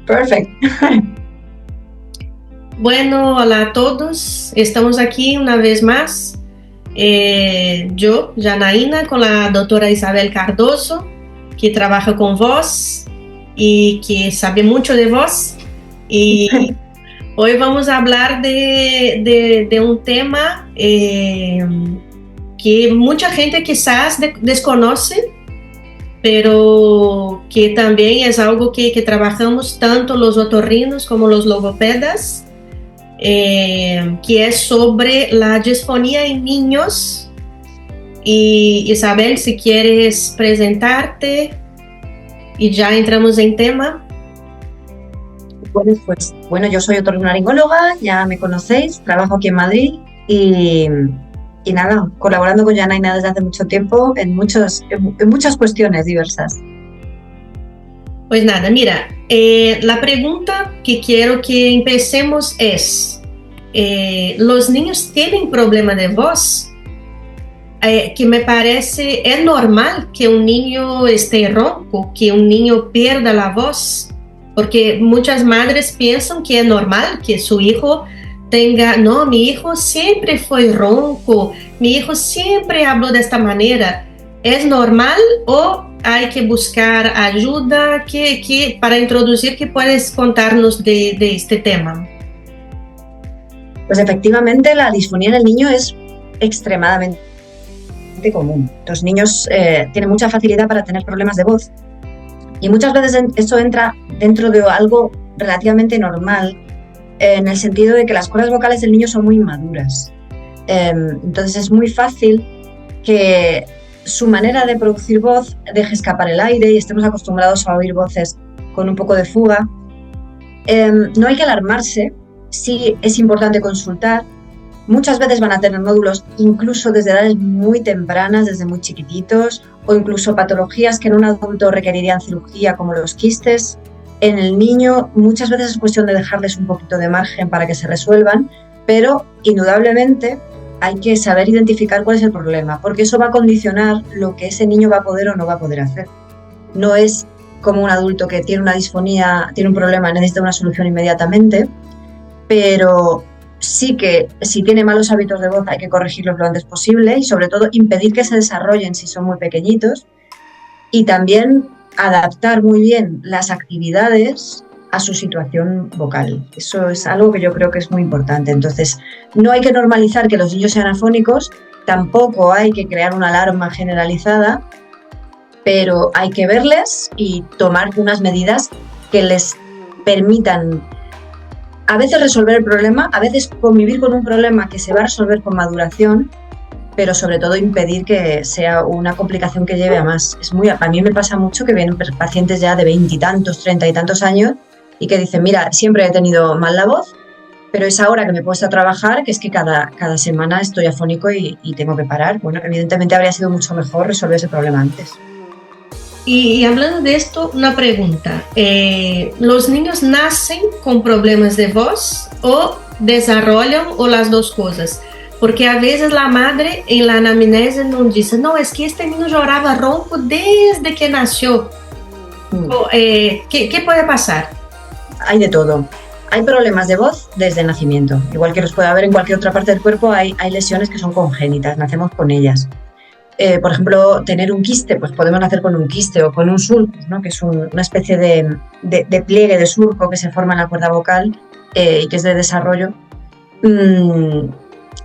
Perfect. Bueno, hola a todos. Estamos aquí una vez más. Yo, Janaína, con la doctora Isabel Cardoso, que trabaja con vos y que sabe mucho de vos. Y hoy vamos a hablar de un tema que mucha gente quizás desconoce, pero que también es algo que trabajamos tanto los otorrinos como los logopedas, que es sobre la disfonía en niños. Y Isabel, si quieres presentarte y ya entramos en tema. Bueno, yo soy otorrinolaringóloga, ya me conocéis, trabajo aquí en Madrid y nada, colaborando con Janaína desde hace mucho tiempo en muchas cuestiones diversas. Pues nada, mira, la pregunta que quiero que empecemos es, ¿los niños tienen problema de voz? Que me parece, ¿es normal que un niño esté ronco, que un niño pierda la voz? Porque muchas madres piensan que es normal que su hijo tenga, no, mi hijo siempre fue ronco, mi hijo siempre habló de esta manera. ¿Es normal o hay que buscar ayuda? Para introducir, ¿qué puedes contarnos de este tema? Pues efectivamente la disfonía en el niño es extremadamente común. Los niños tienen mucha facilidad para tener problemas de voz y muchas veces eso entra dentro de algo relativamente normal, en el sentido de que las cuerdas vocales del niño son muy inmaduras. Entonces es muy fácil que su manera de producir voz deje escapar el aire y estemos acostumbrados a oír voces con un poco de fuga. No hay que alarmarse, sí es importante consultar. Muchas veces van a tener nódulos incluso desde edades muy tempranas, desde muy chiquititos, o incluso patologías que en un adulto requerirían cirugía, como los quistes. En el niño muchas veces es cuestión de dejarles un poquito de margen para que se resuelvan, pero indudablemente hay que saber identificar cuál es el problema, porque eso va a condicionar lo que ese niño va a poder o no va a poder hacer. No es como un adulto que tiene una disfonía, tiene un problema, necesita una solución inmediatamente, pero sí que si tiene malos hábitos de voz hay que corregirlos lo antes posible y sobre todo impedir que se desarrollen si son muy pequeñitos, y también adaptar muy bien las actividades a su situación vocal. Eso es algo que yo creo que es muy importante. Entonces, no hay que normalizar que los niños sean afónicos, tampoco hay que crear una alarma generalizada, pero hay que verles y tomar unas medidas que les permitan a veces resolver el problema, a veces convivir con un problema que se va a resolver con maduración, pero sobre todo impedir que sea una complicación que lleve a más. A mí me pasa mucho que vienen pacientes ya de 20 y tantos, 30 y tantos años y que dicen, mira, siempre he tenido mal la voz, pero es ahora que me he puesto a trabajar, que es que cada semana estoy afónico y tengo que parar. Bueno, evidentemente habría sido mucho mejor resolver ese problema antes. Y hablando de esto, una pregunta. ¿Los niños nacen con problemas de voz o desarrollan o las dos cosas? Porque a veces la madre en la anamnese nos dice, no, es que este niño lloraba ronco desde que nació. ¿Qué puede pasar? Hay de todo. Hay problemas de voz desde el nacimiento. Igual que los puede haber en cualquier otra parte del cuerpo, hay lesiones que son congénitas, nacemos con ellas. Por ejemplo, tener un quiste, pues podemos nacer con un quiste o con un sulcus, ¿no? Que es una especie de pliegue de surco que se forma en la cuerda vocal y que es de desarrollo.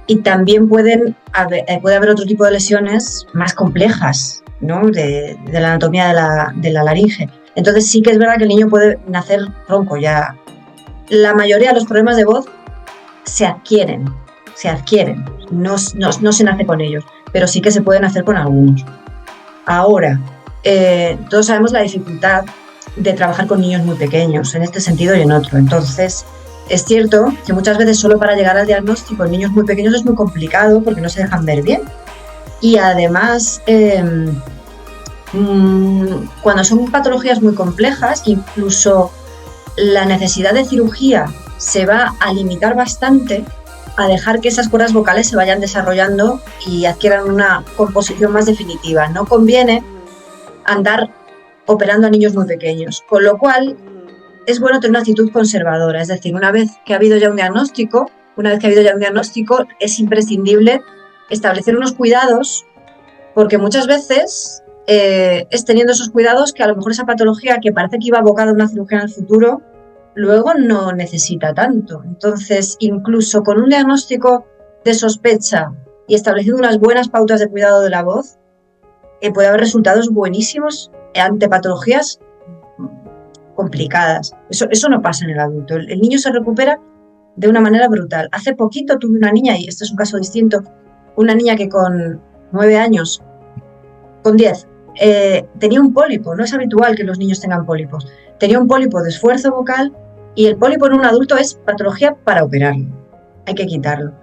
Y también puede haber otro tipo de lesiones más complejas, ¿no? de la anatomía de la laringe. Entonces sí que es verdad que el niño puede nacer ronco ya. La mayoría de los problemas de voz se adquieren, no se nace con ellos, pero sí que se pueden hacer con algunos. Ahora, todos sabemos la dificultad de trabajar con niños muy pequeños, en este sentido y en otro. Entonces, es cierto que muchas veces solo para llegar al diagnóstico en niños muy pequeños es muy complicado porque no se dejan ver bien. Y además, cuando son patologías muy complejas, incluso la necesidad de cirugía se va a limitar bastante a dejar que esas cuerdas vocales se vayan desarrollando y adquieran una composición más definitiva. No conviene andar operando a niños muy pequeños, con lo cual es bueno tener una actitud conservadora, es decir, una vez que ha habido ya un diagnóstico, es imprescindible establecer unos cuidados, porque muchas veces es teniendo esos cuidados que a lo mejor esa patología que parece que iba abocada a una cirugía en el futuro, luego no necesita tanto. Entonces, incluso con un diagnóstico de sospecha y estableciendo unas buenas pautas de cuidado de la voz, puede haber resultados buenísimos ante patologías complicadas. Eso no pasa en el adulto. El niño se recupera de una manera brutal. Hace poquito tuve una niña, y este es un caso distinto, una niña que con 9 años, con 10, tenía un pólipo. No es habitual que los niños tengan pólipos. Tenía un pólipo de esfuerzo vocal, y el pólipo en un adulto es patología para operarlo. Hay que quitarlo.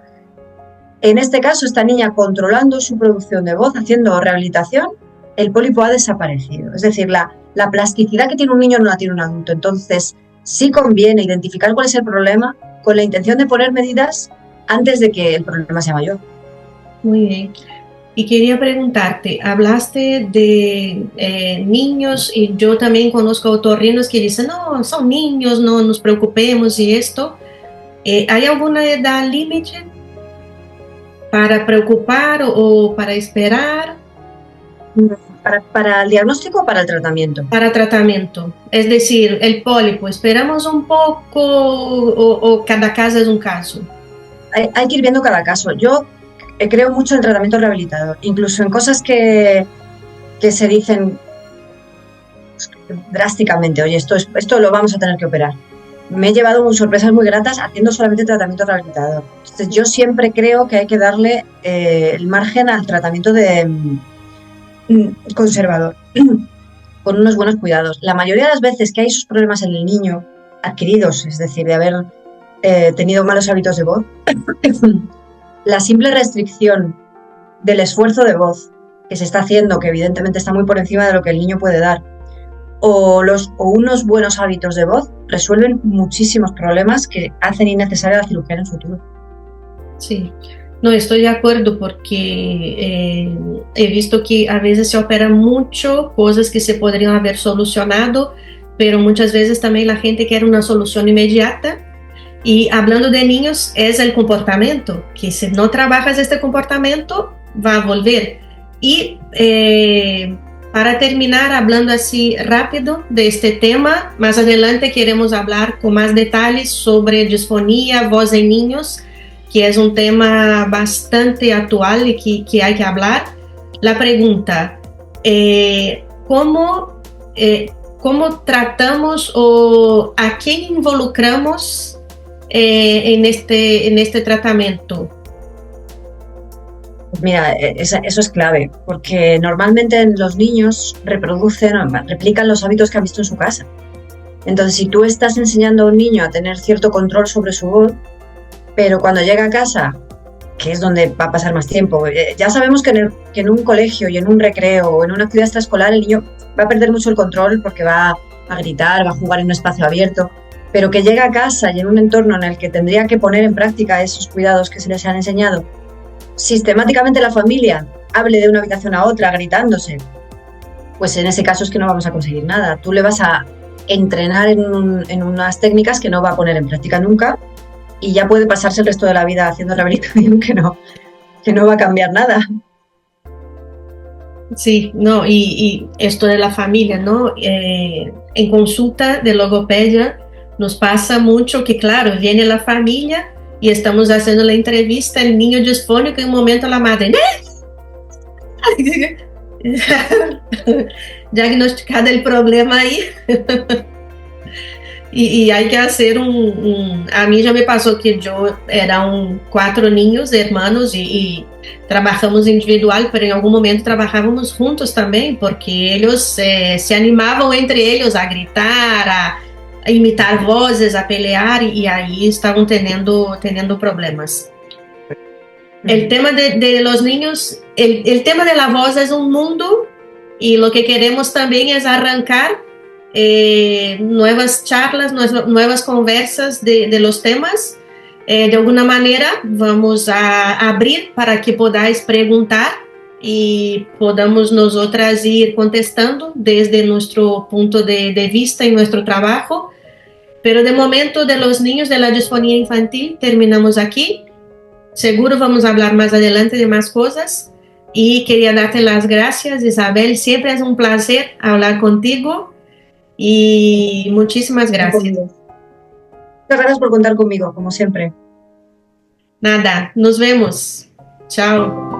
En este caso, esta niña, controlando su producción de voz, haciendo rehabilitación, el pólipo ha desaparecido. Es decir, la plasticidad que tiene un niño no la tiene un adulto. Entonces, sí conviene identificar cuál es el problema con la intención de poner medidas antes de que el problema sea mayor. Muy bien. Y quería preguntarte, hablaste de niños, y yo también conozco otorrinos que dicen, no, son niños, no nos preocupemos y esto. ¿Hay alguna edad límite para preocupar o para esperar? ¿Para el diagnóstico o para el tratamiento? Para tratamiento. Es decir, el pólipo, ¿esperamos un poco o cada caso es un caso? Hay que ir viendo cada caso. Yo creo mucho en el tratamiento rehabilitador, incluso en cosas que se dicen drásticamente, oye, esto lo vamos a tener que operar. Me he llevado sorpresas muy gratas haciendo solamente tratamiento rehabilitador. Entonces, yo siempre creo que hay que darle el margen al tratamiento conservador, con unos buenos cuidados. La mayoría de las veces que hay esos problemas en el niño adquiridos, es decir, de haber tenido malos hábitos de voz, la simple restricción del esfuerzo de voz que se está haciendo, que evidentemente está muy por encima de lo que el niño puede dar, o unos buenos hábitos de voz, resuelven muchísimos problemas que hacen innecesaria la cirugía en el futuro. Sí, no, estoy de acuerdo porque he visto que a veces se opera mucho cosas que se podrían haber solucionado, pero muchas veces también la gente quiere una solución inmediata. Y hablando de niños, es el comportamiento, que si no trabajas este comportamiento, va a volver. Y para terminar, hablando así rápido de este tema, más adelante queremos hablar con más detalles sobre disfonía, voz en niños, que es un tema bastante actual y que hay que hablar. La pregunta, ¿cómo tratamos o a quién involucramos en este tratamiento? Mira, eso es clave, porque normalmente los niños replican los hábitos que han visto en su casa. Entonces, si tú estás enseñando a un niño a tener cierto control sobre su voz, pero cuando llega a casa, que es donde va a pasar más tiempo, ya sabemos que en un colegio y en un recreo o en una actividad extraescolar el niño va a perder mucho el control porque va a gritar, va a jugar en un espacio abierto, pero que llega a casa y en un entorno en el que tendría que poner en práctica esos cuidados que se les han enseñado, sistemáticamente la familia hable de una habitación a otra gritándose, pues en ese caso es que no vamos a conseguir nada. Tú le vas a entrenar en unas técnicas que no va a poner en práctica nunca y ya puede pasarse el resto de la vida haciendo rehabilitación que no va a cambiar nada. Sí, no, y esto de la familia, ¿no? En consulta de logopedia nos pasa mucho que, claro, viene la familia y estamos haciendo la entrevista, el niño disfónico, y en un momento la madre, diagnosticado el problema ahí. Y hay que hacer a mí ya me pasó que yo eran 4 niños, hermanos, y trabajamos individual, pero en algún momento trabajábamos juntos también, porque ellos se animaban entre ellos a gritar, a imitar voces, a pelear, y ahí estaban teniendo problemas. El tema de los niños, el tema de la voz es un mundo, y lo que queremos también es arrancar nuevas charlas, nuevas conversas de los temas. De alguna manera vamos a abrir para que podáis preguntar y podamos nosotras ir contestando desde nuestro punto de vista y nuestro trabajo. Pero de momento de los niños de la disfonía infantil terminamos aquí. Seguro vamos a hablar más adelante de más cosas. Y quería darte las gracias, Isabel. Siempre es un placer hablar contigo y muchísimas gracias. Muchas gracias por contar conmigo, como siempre. Nada, nos vemos. Chao.